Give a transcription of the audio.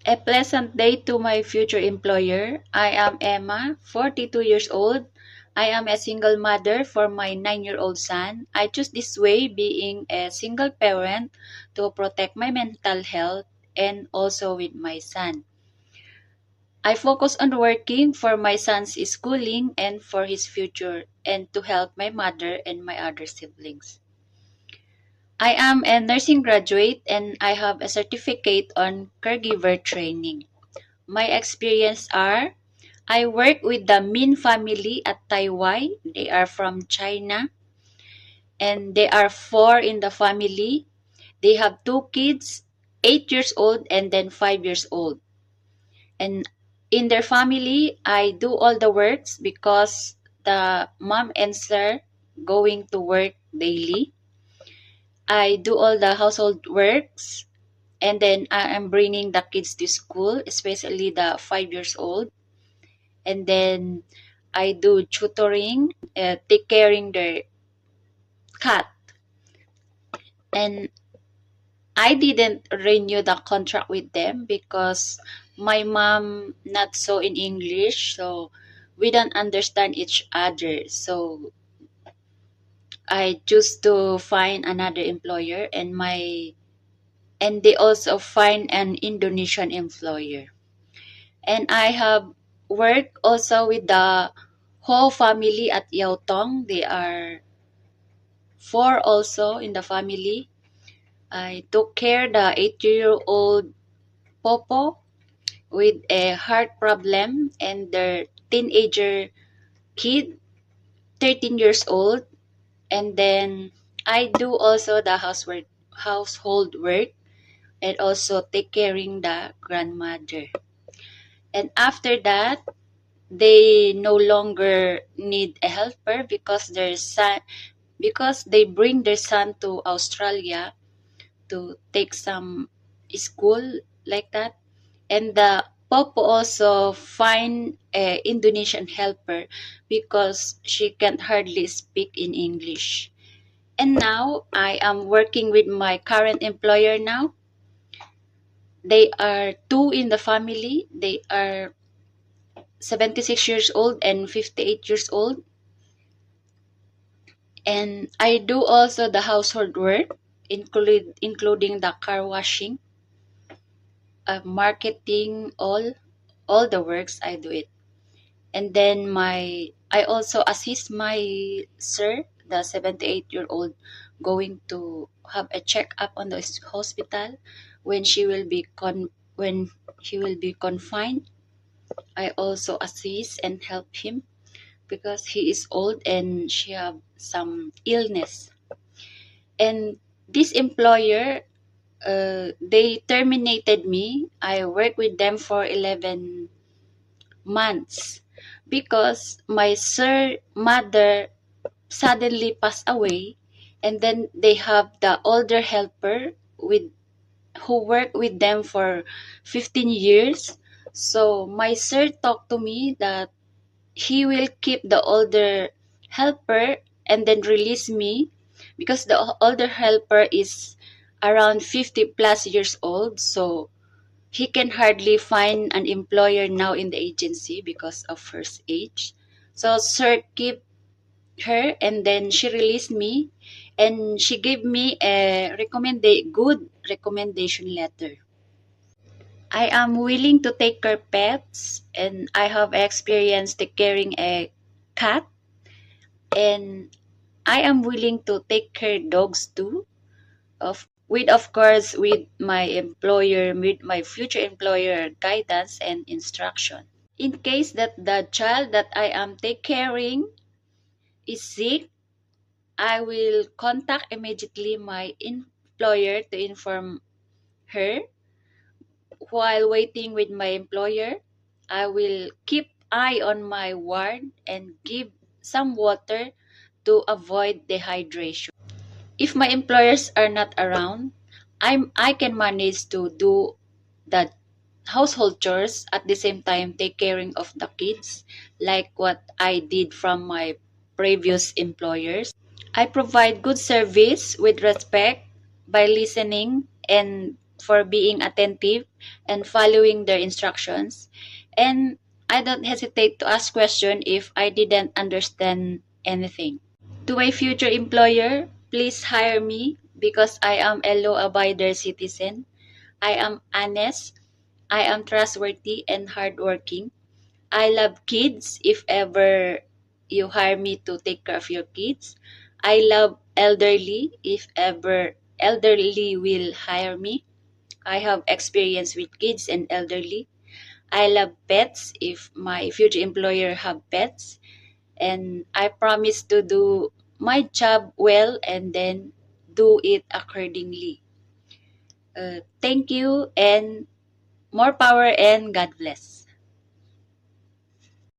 A pleasant day to my future employer. I am Emma, 42 years old. I am a single mother for my 9-year-old son. I choose this way being a single parent to protect my mental health and also with my son. I focus on working for my son's schooling and for his future and to help my mother and my other siblings. I am a nursing graduate and I have a certificate on caregiver training. My experience are I work with the Min family at Taiwan. They are from China and they are four in the family. They have two kids, 8 years old and then 5 years old. And in their family, I do all the works because the mom and sir going to work daily. I do all the household works and then I am bringing the kids to school, especially the 5 years old. And then I do tutoring, take caring their cat. And I didn't renew the contract with them because my mom not so in English, so we don't understand each other. So I choose to find another employer and they also find an Indonesian employer. And I have worked also with the whole family at Yautong. They are four also in the family. I took care the 8-year-old Popo with a heart problem and their teenager kid, 13 years old. And then I do also the household work and also take caring the grandmother. And after that, they no longer need a helper because they bring their son to Australia to take some school like that. And the Popo also find a Indonesian helper because she can hardly speak in English. And now I am working with my current employer now. They are two in the family. They are 76 years old and 58 years old. And I do also the household work, including the car washing, marketing, all the works I do it. And then I also assist my sir, the 78-year-old, going to have a checkup on the hospital when when he will be confined. I also assist and help him because he is old and she have some illness. And this employer, they terminated me. I worked with them for 11 months because my sir mother suddenly passed away, and then they have the older helper with who worked with them for 15 years. So my sir talked to me that he will keep the older helper and then release me because the older helper is around 50 plus years old, so he can hardly find an employer now in the agency because of her age. So sir keep her and then she released me and she gave me a good recommendation letter. I am willing to take care pets and I have experience take caring a cat and I am willing to take care dogs too. Of course with my future employer guidance and instruction. In case that the child that I am take caring is sick, I will contact immediately my employer to inform her. While waiting with my employer, I will keep eye on my ward and give some water to avoid dehydration. If my employers are not around, I can manage to do the household chores at the same time take caring of the kids like what I did from my previous employers. I provide good service with respect by listening and for being attentive and following their instructions. And I don't hesitate to ask questions if I didn't understand anything. To my future employer, please hire me because I am a law-abiding citizen. I am honest, I am trustworthy and hardworking. I love kids if ever you hire me to take care of your kids. I love elderly if ever elderly will hire me. I have experience with kids and elderly. I love pets if my future employer have pets, and I promise to do my job well and then do it accordingly. Thank you and more power and God bless.